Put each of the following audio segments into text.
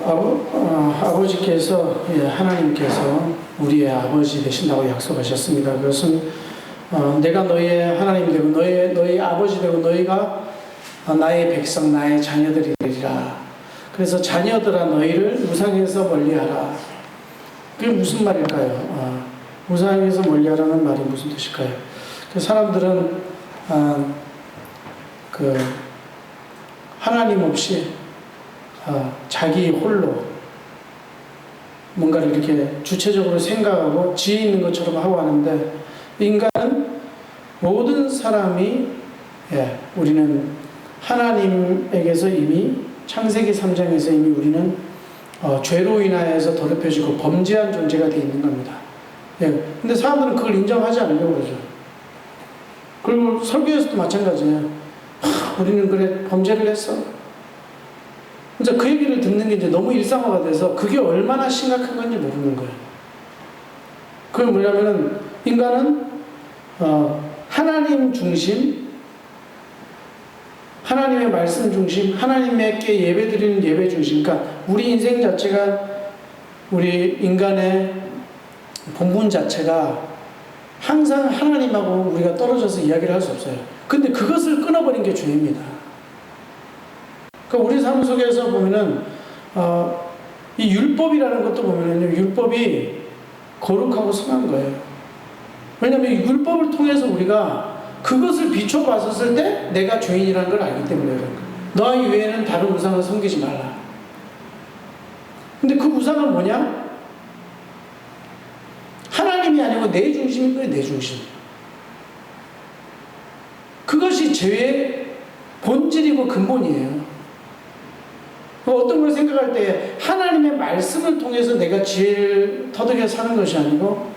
아버지께서, 하나님께서 우리의 아버지 되신다고 약속하셨습니다. 그것은 내가 너희의 하나님이 되고 너희 아버지 되고 너희가 나의 백성, 나의 자녀들이 되리라. 그래서 자녀들아 너희를 우상에서 멀리하라. 그게 무슨 말일까요? 우상에서 멀리하라는 말이 무슨 뜻일까요? 사람들은 하나님 없이 자기 홀로 뭔가를 이렇게 주체적으로 생각하고 지혜 있는 것처럼 하고 하는데, 인간은 모든 사람이 우리는 하나님에게서 이미 창세기 3장에서 이미 우리는 죄로 인하여서 더럽혀지고 범죄한 존재가 되어 있는 겁니다. 근데 사람들은 그걸 인정하지 않으려고 그러죠. 그리고 설교에서도 마찬가지예요. 우리는 그래 범죄를 했어. 이제 그 얘기를 듣는 게 이제 너무 일상화가 돼서 그게 얼마나 심각한 건지 모르는 거예요. 그게 뭐냐면은 인간은 하나님 중심, 하나님의 말씀 중심, 하나님께 예배드리는 예배 중심. 그러니까 우리 인생 자체가, 우리 인간의 본분 자체가 항상 하나님하고 우리가 떨어져서 이야기를 할 수 없어요. 근데 그것을 끊어버린 게 죄입니다. 그러니까 우리 삶 속에서 보면은 이 율법이라는 것도 보면은 율법이 거룩하고 선한 거예요. 왜냐하면 이 율법을 통해서 우리가 그것을 비춰봤었을 때 내가 죄인이라는 걸 알기 때문에 그런 거예요. 너 이외에는 다른 우상을 섬기지 말라. 근데 그 우상은 뭐냐? 하나님이 아니고 내 중심인 거예요. 내 중심. 그것이 죄의 본질이고 근본이에요. 어떤 걸 생각할 때 하나님의 말씀을 통해서 내가 지혜를 터득해 사는 것이 아니고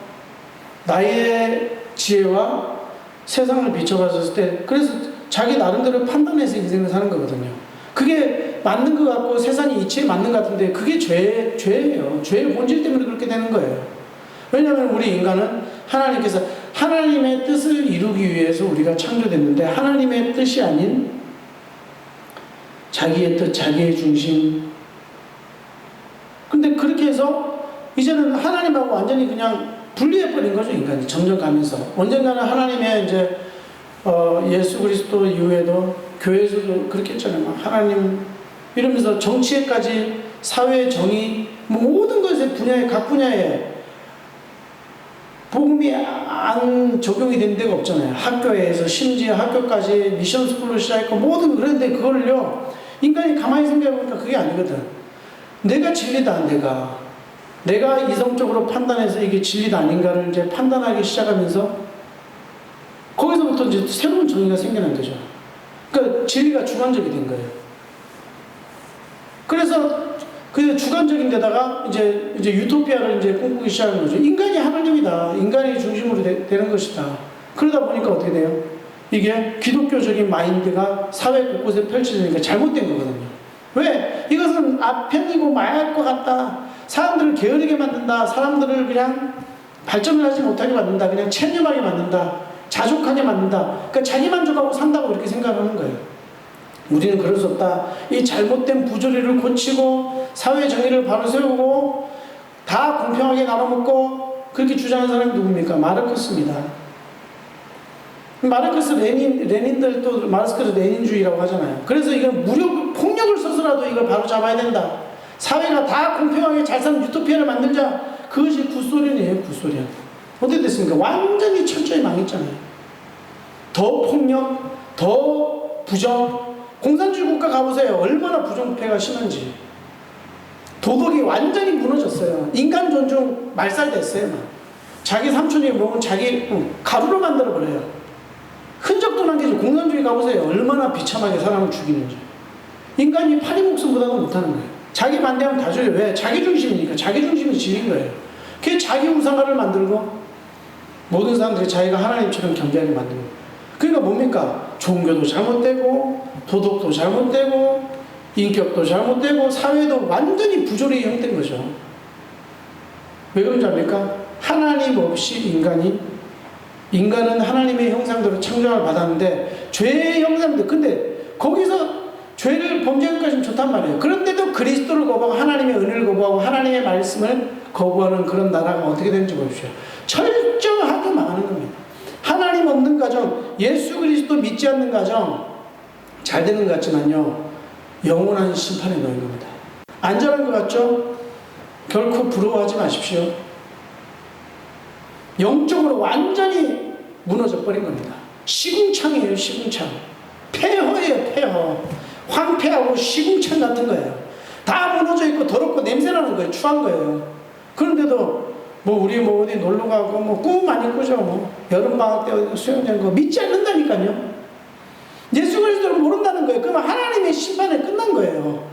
나의 지혜와 세상을 비춰봤을 때, 그래서 자기 나름대로 판단해서 인생을 사는 거거든요. 그게 맞는 것 같고 세상이 이치에 맞는 것 같은데 그게 죄예요. 죄의 본질 때문에 그렇게 되는 거예요. 왜냐하면 우리 인간은 하나님께서 하나님의 뜻을 이루기 위해서 우리가 창조됐는데, 하나님의 뜻이 아닌 자기의 뜻, 자기의 중심. 근데 그렇게 해서 이제는 하나님하고 완전히 그냥 분리해버린 거죠, 인간이. 점점 가면서. 언젠가는 하나님의 이제, 예수 그리스도 이후에도 교회에서도 그렇게 했잖아요. 하나님, 이러면서 정치에까지, 사회 정의, 모든 것의 분야에, 각 분야에 복음이 안 적용이 된 데가 없잖아요. 학교에서 심지어 학교까지 미션 스쿨로 시작했고 모든, 그런데 그걸요, 인간이 가만히 생각해보니까 그게 아니거든. 내가 진리다, 내가 이성적으로 판단해서 이게 진리다 아닌가를 이제 판단하기 시작하면서 거기서부터 이제 새로운 정의가 생겨난 거죠. 그러니까 진리가 주관적이 된 거예요. 그래서 그 주관적인 데다가 이제 유토피아를 이제 꿈꾸기 시작한 거죠. 인간이 하나님이다. 인간이 중심으로 되는 것이다. 그러다 보니까 어떻게 돼요? 이게 기독교적인 마인드가 사회 곳곳에 펼쳐지니까 잘못된 거거든요. 왜? 이것은 아편이고 마약할 것 같다. 사람들을 게으르게 만든다. 사람들을 그냥 발전을 하지 못하게 만든다. 그냥 체념하게 만든다. 자족하게 만든다. 그러니까 자기 만족하고 산다고 이렇게 생각하는 거예요. 우리는 그럴 수 없다. 이 잘못된 부조리를 고치고 사회 정의를 바로 세우고 다 공평하게 나눠먹고, 그렇게 주장하는 사람이 누굽니까? 마르크스입니다. 마르크스 레닌들 또 마르크스 레닌주의라고 하잖아요. 그래서 이건 폭력을 써서라도 이걸 바로 잡아야 된다. 사회가 다 공평하게 잘 사는 유토피아를 만들자. 그것이 구소련이에요, 구소련. 어떻게 됐습니까? 완전히 철저히 망했잖아요. 더 폭력, 더 부정. 공산주의 국가 가보세요. 얼마나 부정부패가 심한지. 도덕이 완전히 무너졌어요. 인간 존중 말살됐어요. 자기 삼촌이 먹은 자기 가루로 만들어버려요. 흔적도 남기죠. 공산주의 가보세요. 얼마나 비참하게 사람을 죽이는지. 인간이 파리 목숨보다도 못하는 거예요. 자기 반대하면 다 줘요. 왜? 자기 중심이니까. 자기 중심이 진리인 거예요. 그게 자기 우상화를 만들고 모든 사람들이 자기가 하나님처럼 경계하게 만들고. 그러니까 뭡니까? 종교도 잘못되고 도덕도 잘못되고 인격도 잘못되고 사회도 완전히 부조리 형태인 거죠. 왜 그런지 압니까? 하나님 없이 인간은 하나님의 형상대로 창조를 받았는데 죄의 형상대. 근데 거기서 죄를 범죄한 것까지는 좋단 말이에요. 그런데도 그리스도를 거부하고 하나님의 은혜를 거부하고 하나님의 말씀을 거부하는 그런 나라가 어떻게 되는지 보십시오. 철저하게 망하는 겁니다. 하나님 없는 가정, 예수 그리스도 믿지 않는 가정 잘 되는 것 같지만요, 영원한 심판에 놓인 겁니다. 안전한 것 같죠? 결코 부러워하지 마십시오. 영적으로 완전히 무너져 버린 겁니다. 시궁창이에요, 시궁창. 폐허예요, 폐허. 황폐하고 시궁창 같은 거예요. 다 무너져 있고 더럽고 냄새나는 거예요. 추한 거예요. 그런데도 우리 어디 놀러 가고 꿈 많이 꾸죠. 여름방학 때 어디 수영장 가고 믿지 않는다니까요. 예수 그리스도를 모른다는 거예요. 그러면 하나님의 심판에 끝난 거예요.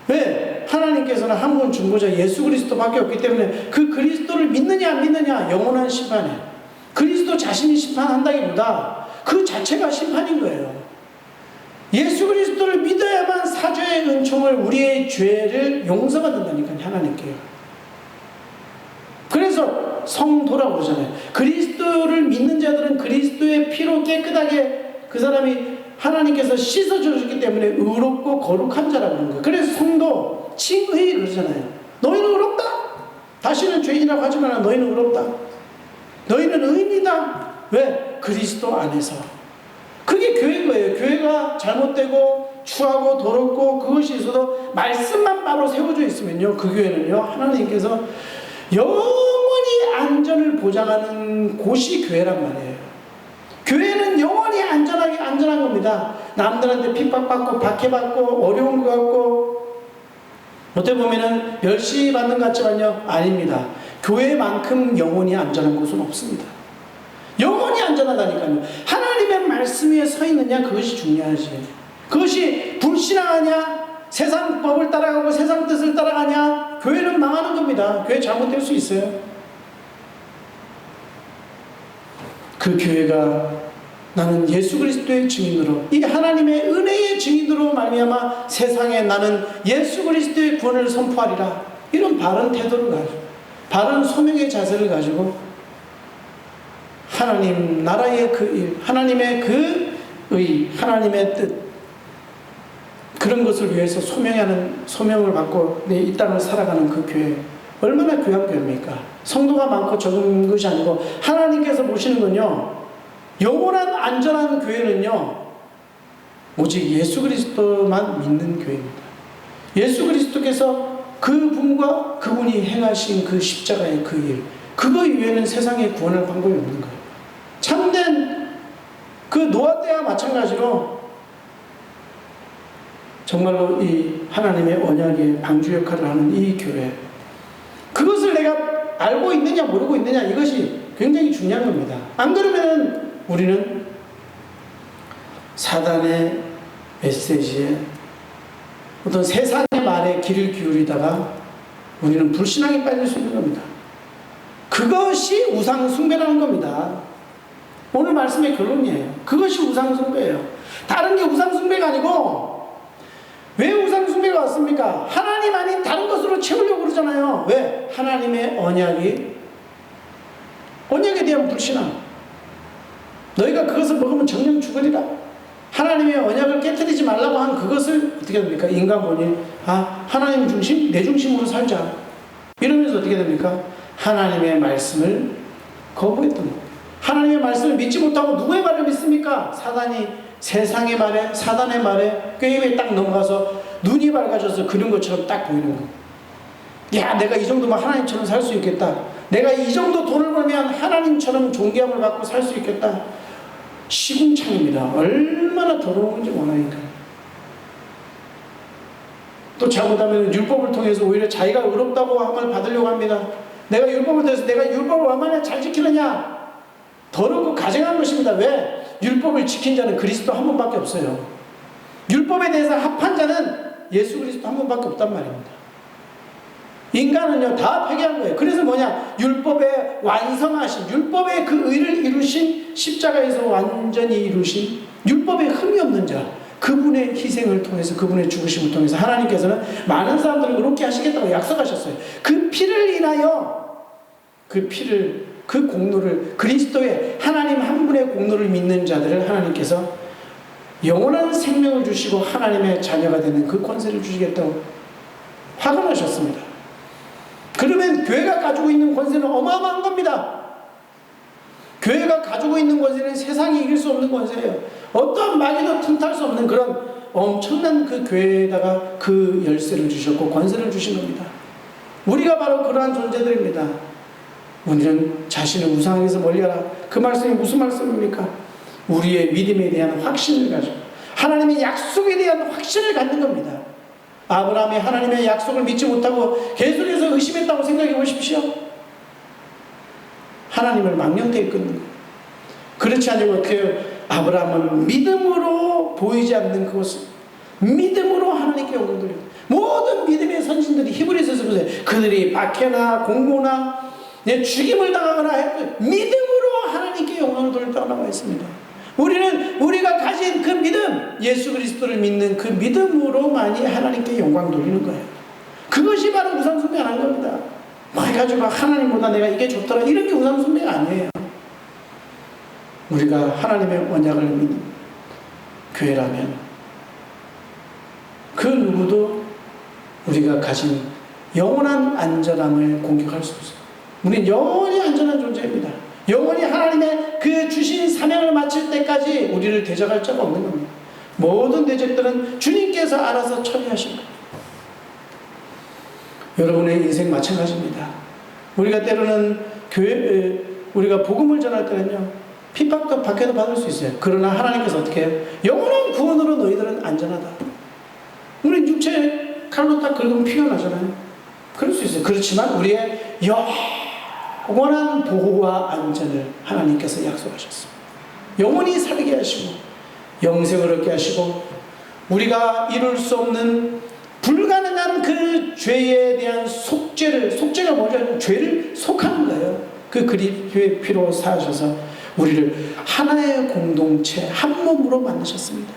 왜? 하나님께서는 한 분 중보자 예수 그리스도밖에 없기 때문에 그 그리스도를 믿느냐 안 믿느냐 영원한 심판에, 그리스도 자신이 심판한다기보다 그 자체가 심판인 거예요. 예수 그리스도를 믿어야만 사죄의 은총을, 우리의 죄를 용서받는다니까요, 하나님께요. 그래서 성도라고 그러잖아요. 그리스도를 믿는 자들은 그리스도의 피로 깨끗하게 그 사람이 하나님께서 씻어주셨기 때문에 의롭고 거룩한 자라고 그러는 거예요. 그래서 성도, 칭의 그러잖아요. 너희는 의롭다. 다시는 죄인이라고 하지 마라. 너희는 의롭다. 너희는 의인이다. 왜? 그리스도 안에서. 그게 교회인 거예요. 교회가 잘못되고 추하고 더럽고 그것이 있어도 말씀만 바로 세워져 있으면요, 그 교회는요, 하나님께서 영원히 안전을 보장하는 곳이 교회란 말이에요. 교회는 영원히 안전한 겁니다. 남들한테 핍박받고 박해받고 어려운 것 같고 어떻게 보면은 멸시받는 것 같지만요, 아닙니다. 교회만큼 영원히 안전한 곳은 없습니다. 영원히 안전하다니까요. 하나님의 말씀 위에 서 있느냐, 그것이 중요하지. 그것이 불신앙하냐, 세상 법을 따라가고 세상 뜻을 따라가냐, 교회는 망하는 겁니다. 교회 잘못될 수 있어요. 그 교회가 나는 예수 그리스도의 증인으로, 이 하나님의 은혜의 증인으로 말미암아 세상에 나는 예수 그리스도의 구원을 선포하리라, 이런 바른 태도를 가지고, 바른 소명의 자세를 가지고 하나님 나라의 그 일, 하나님의 그 의, 하나님의 뜻, 그런 것을 위해서 소명을 받고 이 땅을 살아가는 그 교회, 얼마나 귀한 교회입니까? 성도가 많고 적은 것이 아니고 하나님께서 보시는 건요, 영원한 안전한 교회는요, 오직 예수 그리스도만 믿는 교회입니다. 예수 그리스도께서 그분과 그분이 행하신 그 십자가의 그 일, 그거 이외에는 세상에 구원할 방법이 없는 거예요. 참된 그 노아 때와 마찬가지로 정말로 이 하나님의 언약의 방주 역할을 하는 이 교회, 그것을 내가 알고 있느냐 모르고 있느냐, 이것이 굉장히 중요한 겁니다. 안 그러면 우리는 사단의 메시지에, 어떤 세상의 말에 귀를 기울이다가 우리는 불신앙에 빠질 수 있는 겁니다. 그것이 우상 숭배라는 겁니다. 오늘 말씀의 결론이에요. 그것이 우상 숭배예요. 다른 게 우상 숭배가 아니고, 왜 우상 숭배가 왔습니까? 하나님 아닌 다른 것으로 채우려고 그러잖아요. 왜? 하나님의 언약에 대한 불신앙. 너희가 그것을 먹으면 정령 죽으리라. 하나님의 언약을 깨트리지 말라고 한 그것을 어떻게 됩니까? 인간 본인, 하나님 중심, 내 중심으로 살자, 이러면서 어떻게 됩니까? 하나님의 말씀을 거부했던 겁니다. 하나님의 말씀을 믿지 못하고 누구의 말을 믿습니까? 세상의 말에, 사단의 말에 꾀임에 딱 넘어가서 눈이 밝아져서 그런 것처럼 딱 보이는 거. 야, 내가 이 정도면 하나님처럼 살 수 있겠다. 내가 이 정도 돈을 벌면 하나님처럼 존귀함을 받고 살 수 있겠다. 시궁창입니다. 얼마나 더러운 건지 원하니까. 또 잘못하면 율법을 통해서 오히려 자기가 의롭다고 함을 받으려고 합니다. 내가 율법을 통해서 내가 율법을 얼마나 잘 지키느냐, 더럽고 가증한 것입니다. 왜? 율법을 지킨 자는 그리스도 한 분밖에 없어요. 율법에 대해서 합한 자는 예수 그리스도 한 분밖에 없단 말입니다. 인간은요, 다 폐기한 거예요. 그래서 율법의 완성하신, 율법의 그 의를 이루신, 십자가에서 완전히 이루신 율법에 흠이 없는 자, 그분의 희생을 통해서, 그분의 죽으심을 통해서 하나님께서는 많은 사람들을 의롭게 하시겠다고 약속하셨어요. 그 피를 인하여, 그 공로를, 그리스도의 하나님 한 분의 공로를 믿는 자들을 하나님께서 영원한 생명을 주시고 하나님의 자녀가 되는 그 권세를 주시겠다고 확언하셨습니다. 그러면 교회가 가지고 있는 권세는 어마어마한 겁니다. 교회가 가지고 있는 권세는 세상이 이길 수 없는 권세예요. 어떤 마귀도 틈탈 수 없는 그런 엄청난 그 교회에다가 그 열쇠를 주셨고 권세를 주신 겁니다. 우리가 바로 그러한 존재들입니다. 우리는 자신을 우상에서 멀리하라. 그 말씀이 무슨 말씀입니까? 우리의 믿음에 대한 확신을 가지고 하나님의 약속에 대한 확신을 갖는 겁니다. 아브라함이 하나님의 약속을 믿지 못하고 계속해서 의심했다고 생각해 보십시오. 하나님을 망령되이 끊는 거예요. 그렇지 않으면 아브라함은 믿음으로 보이지 않는 그것을 믿음으로 하나님께 영광 돌립니다. 모든 믿음의 선진들이 히브리서에서 보세요. 그들이 박해나 공고나 죽임을 당하거나 했고 믿음으로 하나님께 영광을 돌렸다고 나와 있습니다. 우리는 우리가 가진 그 믿음, 예수 그리스도를 믿는 그 믿음으로만이 하나님께 영광 돌리는 거예요. 그것이 바로 우상숭배 안 하는 겁니다. 뭐 해가지고 하나님보다 내가 이게 좋더라 이런 게 우상숭배가 아니에요. 우리가 하나님의 언약을 믿는 교회라면 그 누구도 우리가 가진 영원한 안전함을 공격할 수 없어요. 우리는 영원히 안전한 존재입니다. 영원히 하나님의 그 주신 사명을 마칠 때까지 우리를 대적할 자가 없는 겁니다. 모든 대적들은 주님께서 알아서 처리하신 겁니다. 여러분의 인생 마찬가지입니다. 우리가 때로는 우리가 복음을 전할 때는요, 핍박도 박해도 받을 수 있어요. 그러나 하나님께서 어떻게 해요? 영원한 구원으로 너희들은 안전하다. 우리 육체 칼로 딱 긁으면 피가 나잖아요. 그럴 수 있어요. 그렇지만 우리의 영원한 보호와 안전을 하나님께서 약속하셨습니다. 영원히 살게 하시고 영생을 얻게 하시고 우리가 이룰 수 없는 불가능한 그 죄에 대한 속죄가 뭐죠? 죄를 속하는 거예요. 그 그리스도의 피로 사하셔서 우리를 하나의 공동체 한 몸으로 만드셨습니다.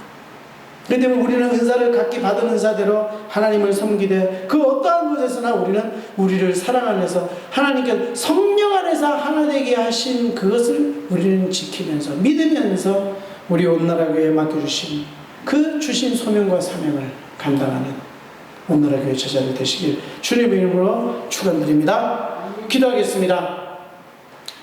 그렇기 때문에 우리는 은사를 각기 받은 은사대로 하나님을 섬기되 그 어떠한 곳에서나 우리는 우리를 사랑 안에서 하나님께 성령 안에서 하나 되게 하신 그것을 우리는 지키면서 믿으면서 우리 온나라 교회에 맡겨주신 그 주신 소명과 사명을 감당하는 온나라 교회 제자들 되시길 주님의 이름으로 축원드립니다. 기도하겠습니다.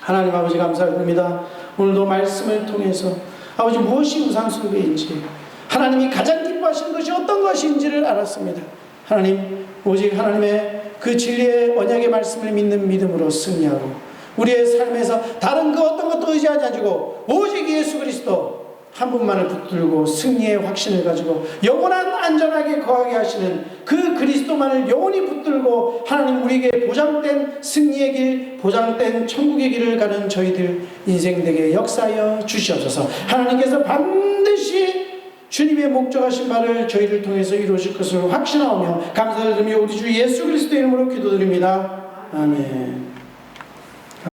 하나님 아버지 감사드립니다. 오늘도 말씀을 통해서 아버지 무엇이 우상숭배인지 하나님이 가장 기뻐하시는 것이 어떤 것인지를 알았습니다. 하나님 오직 하나님의 그 진리의 언약의 말씀을 믿는 믿음으로 승리하고 우리의 삶에서 다른 그 어떤 것도 의지하지 않고 오직 예수 그리스도 한 분만을 붙들고 승리의 확신을 가지고 영원한 안전하게 거하게 하시는 그 그리스도만을 영원히 붙들고 하나님 우리에게 보장된 승리의 길, 보장된 천국의 길을 가는 저희들 인생 되게 역사하여 주시옵소서. 하나님께서 반드시 주님의 목적하신 바를 저희를 통해서 이루어질 것을 확신하오며 감사드리며 우리 주 예수 그리스도의 이름으로 기도드립니다. 아멘.